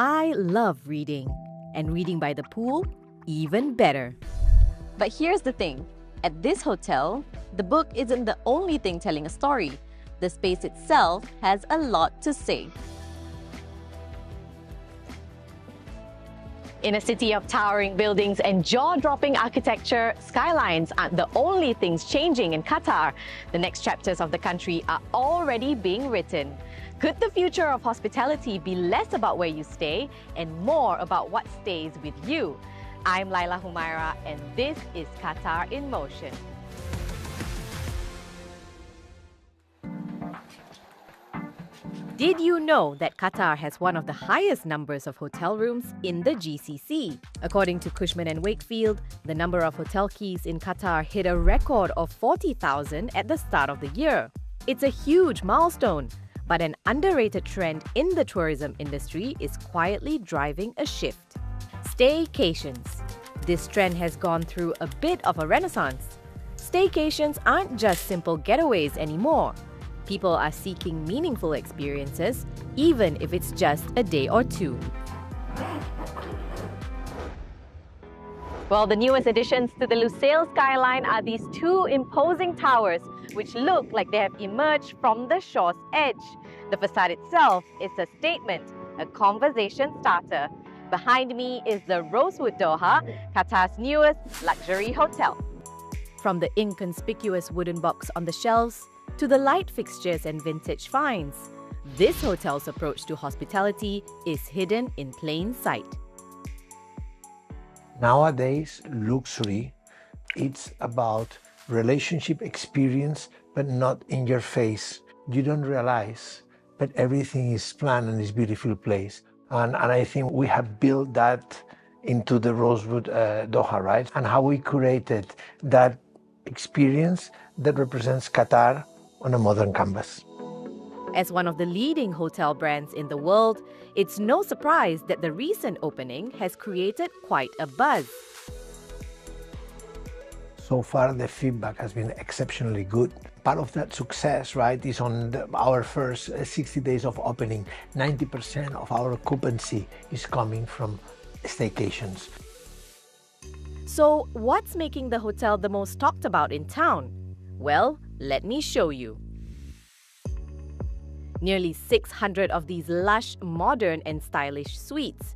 I love reading, and reading by the pool, even better. But here's the thing. At this hotel, the book isn't the only thing telling a story. The space itself has a lot to say. In a city of towering buildings and jaw-dropping architecture, skylines aren't the only things changing in Qatar. The next chapters of the country are already being written. Could the future of hospitality be less about where you stay and more about what stays with you? I'm Laila Humaira, and this is Qatar in Motion. Did you know that Qatar has one of the highest numbers of hotel rooms in the GCC? According to Cushman & Wakefield, the number of hotel keys in Qatar hit a record of 40,000 at the start of the year. It's a huge milestone, but an underrated trend in the tourism industry is quietly driving a shift. Staycations. This trend has gone through a bit of a renaissance. Staycations aren't just simple getaways anymore. People are seeking meaningful experiences, even if it's just a day or two. Well, the newest additions to the Lusail skyline are these two imposing towers, which look like they have emerged from the shore's edge. The facade itself is a statement, a conversation starter. Behind me is the Rosewood Doha, Qatar's newest luxury hotel. From the inconspicuous wooden box on the shelves to the light fixtures and vintage finds, this hotel's approach to hospitality is hidden in plain sight. Nowadays, luxury, it's about relationship experience, but not in your face. You don't realize, but everything is planned in this beautiful place. And I think we have built that into the Rosewood Doha, right? And how we created that experience that represents Qatar on a modern canvas. As one of the leading hotel brands in the world, it's no surprise that the recent opening has created quite a buzz. So far, the feedback has been exceptionally good. Part of that success, right, is on our first 60 days of opening. 90% of our occupancy is coming from staycations. So, what's making the hotel the most talked about in town? Well, let me show you. Nearly 600 of these lush, modern and stylish suites.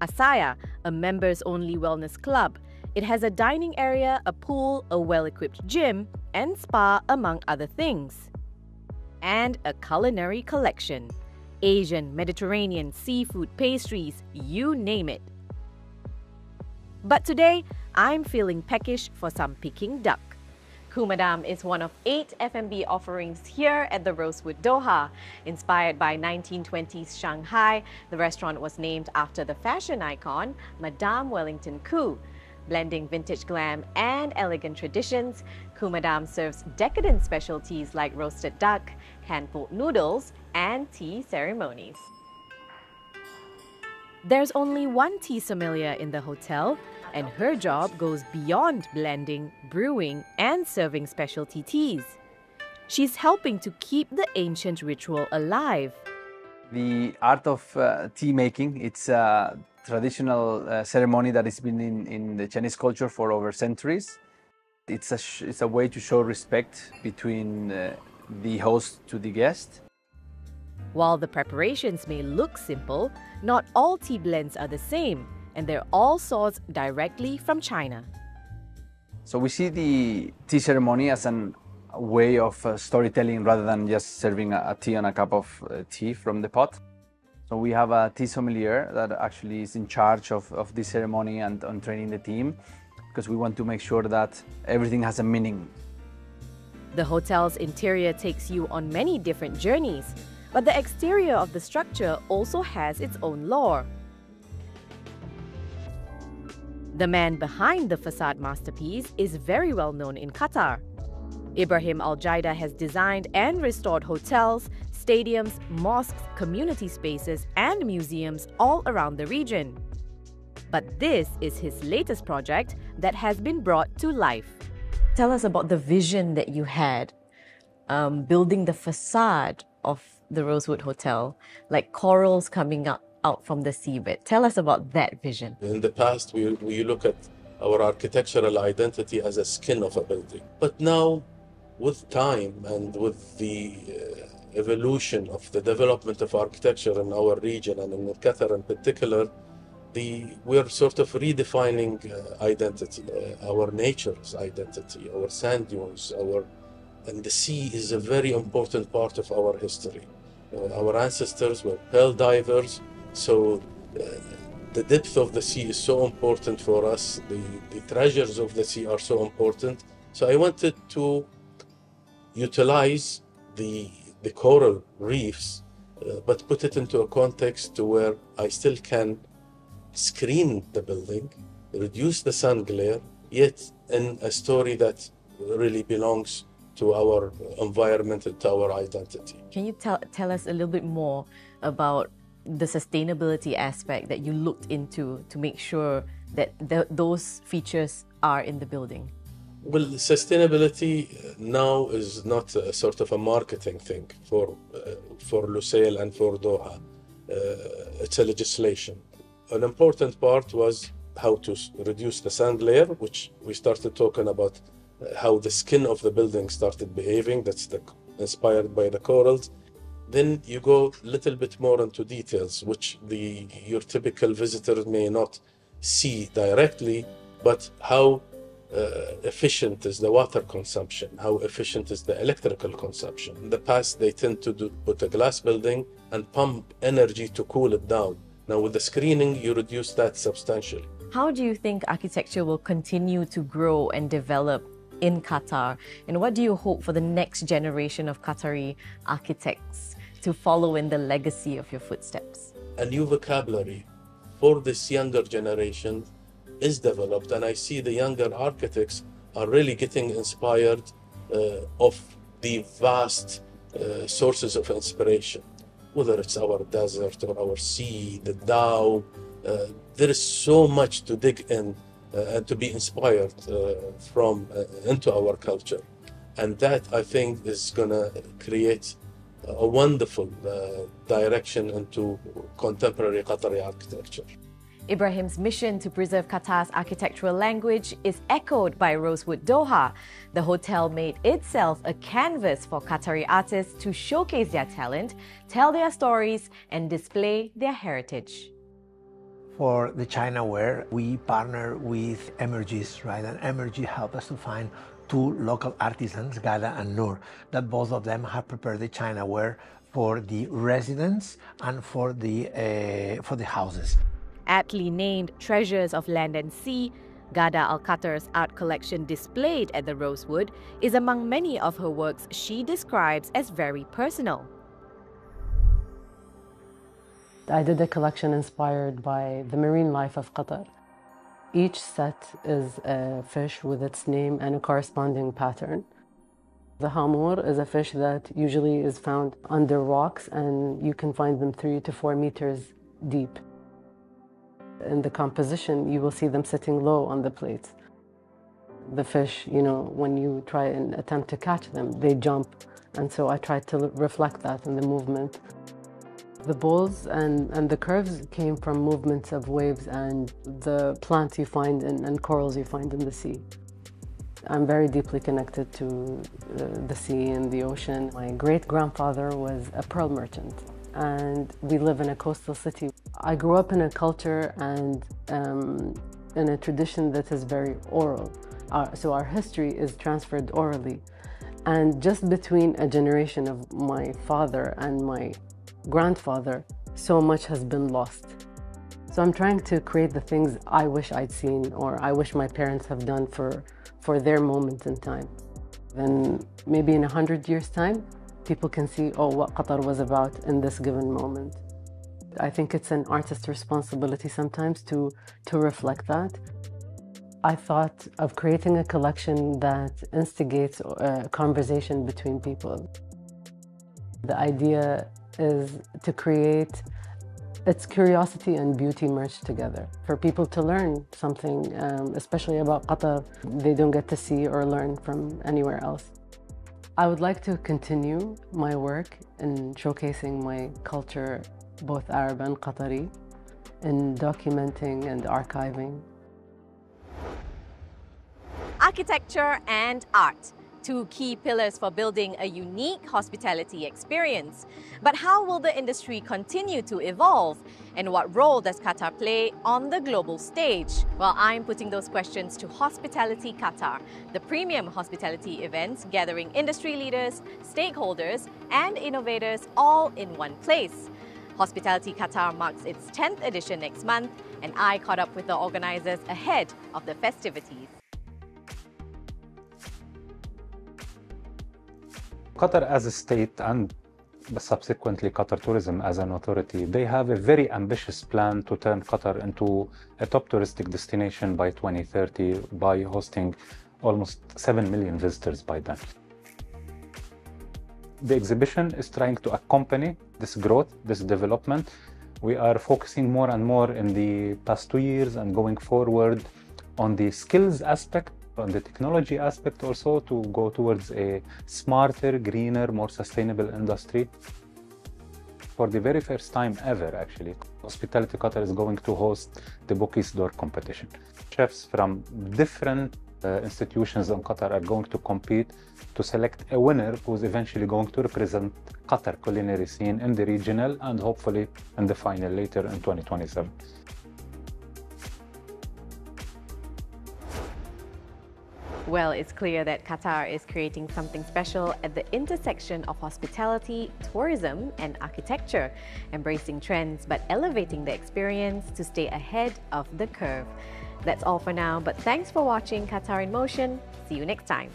Asaya, a members-only wellness club. It has a dining area, a pool, a well-equipped gym, and spa, among other things. And a culinary collection. Asian, Mediterranean, seafood, pastries, you name it. But today, I'm feeling peckish for some Peking duck. Kumadam is one of 8 F&B offerings here at the Rosewood Doha. Inspired by 1920s Shanghai, the restaurant was named after the fashion icon, Madame Wellington Koo. Blending vintage glam and elegant traditions, Kumadam serves decadent specialties like roasted duck, hand-pulled noodles, and tea ceremonies. There's only one tea sommelier in the hotel, and her job goes beyond blending, brewing, and serving specialty teas. She's helping to keep the ancient ritual alive. The art of tea making, it's a traditional ceremony that has been in the Chinese culture for over centuries. It's a way to show respect between the host to the guest. While the preparations may look simple, not all tea blends are the same, and they're all sourced directly from China. So we see the tea ceremony as a way of storytelling rather than just serving a tea on a cup of tea from the pot. So we have a tea sommelier that actually is in charge of this ceremony and on training the team, because we want to make sure that everything has a meaning. The hotel's interior takes you on many different journeys, but the exterior of the structure also has its own lore. The man behind the facade masterpiece is very well known in Qatar. Ibrahim Al Jaida has designed and restored hotels, stadiums, mosques, community spaces, and museums all around the region. But this is his latest project that has been brought to life. Tell us about the vision that you had, building the facade of the Rosewood Hotel, like corals coming up out from the seabed. Tell us about that vision. In the past, we look at our architectural identity as a skin of a building. But now, with time and with the evolution of the development of architecture in our region and in Qatar in particular, we're sort of redefining identity, our nature's identity, our sand dunes, and the sea is a very important part of our history. Our ancestors were pearl divers, so the depth of the sea is so important for us. The treasures of the sea are so important. So I wanted to utilize the coral reefs, but put it into a context to where I still can screen the building, reduce the sun glare, yet in a story that really belongs to our environment and to our identity. Can you tell us a little bit more about the sustainability aspect that you looked into to make sure that those features are in the building? Well, sustainability now is not a sort of a marketing thing for Lusail and for Doha. It's a legislation. An important part was how to reduce the sand layer, which we started talking about how the skin of the building started behaving. That's inspired by the corals. Then you go a little bit more into details, which your typical visitor may not see directly, but how efficient is the water consumption, how efficient is the electrical consumption. In the past, they tend to put a glass building and pump energy to cool it down. Now with the screening, you reduce that substantially. How do you think architecture will continue to grow and develop in Qatar? And what do you hope for the next generation of Qatari architects to follow in the legacy of your footsteps? A new vocabulary for this younger generation is developed, and I see the younger architects are really getting inspired of the vast sources of inspiration, whether it's our desert or our sea, the Tao. There is so much to dig in and to be inspired from into our culture. And that, I think, is going to create a wonderful direction into contemporary Qatari architecture. Ibrahim's mission to preserve Qatar's architectural language is echoed by Rosewood Doha. The hotel made itself a canvas for Qatari artists to showcase their talent, tell their stories, and display their heritage. For the China Ware, we partner with Emergis, right? And Emergis helped us to find two local artisans, Gada and Noor, that both of them have prepared the China Ware for the residents and for the houses. Aptly named Treasures of Land and Sea, Gada Al Qatar's art collection displayed at the Rosewood is among many of her works she describes as very personal. I did a collection inspired by the marine life of Qatar. Each set is a fish with its name and a corresponding pattern. The hamur is a fish that usually is found under rocks, and you can find them 3 to 4 meters deep. In the composition, you will see them sitting low on the plates. The fish, when you try and attempt to catch them, they jump. And so I tried to reflect that in the movement. The bowls and the curves came from movements of waves and the plants you find and corals you find in the sea. I'm very deeply connected to the sea and the ocean. My great-grandfather was a pearl merchant, and we live in a coastal city. I grew up in a culture and in a tradition that is very oral. So our history is transferred orally. And just between a generation of my father and my grandfather, so much has been lost. So I'm trying to create the things I wish I'd seen or I wish my parents have done for their moment in time. Then maybe in 100 years' time, people can see, what Qatar was about in this given moment. I think it's an artist's responsibility sometimes to reflect that. I thought of creating a collection that instigates a conversation between people. The idea is to create its curiosity and beauty merged together. For people to learn something, especially about Qatar, they don't get to see or learn from anywhere else. I would like to continue my work in showcasing my culture, both Arab and Qatari, in documenting and archiving. Architecture and art, two key pillars for building a unique hospitality experience. But how will the industry continue to evolve? And what role does Qatar play on the global stage? Well, I'm putting those questions to Hospitality Qatar, the premium hospitality event gathering industry leaders, stakeholders, and innovators all in one place. Hospitality Qatar marks its 10th edition next month, and I caught up with the organizers ahead of the festivities. Qatar as a state and subsequently Qatar Tourism as an authority, they have a very ambitious plan to turn Qatar into a top touristic destination by 2030 by hosting almost 7 million visitors by then. The exhibition is trying to accompany this growth, this development. We are focusing more and more in the past 2 years and going forward on the skills aspect, on the technology aspect also, to go towards a smarter, greener, more sustainable industry. For the very first time ever, actually, Hospitality Qatar is going to host the Bookies Door competition. Chefs from different institutions in Qatar are going to compete to select a winner who's eventually going to represent Qatar culinary scene in the regional and hopefully in the final later in 2027. Well, it's clear that Qatar is creating something special at the intersection of hospitality, tourism, and architecture, embracing trends but elevating the experience to stay ahead of the curve. That's all for now, but thanks for watching Qatar in Motion. See you next time.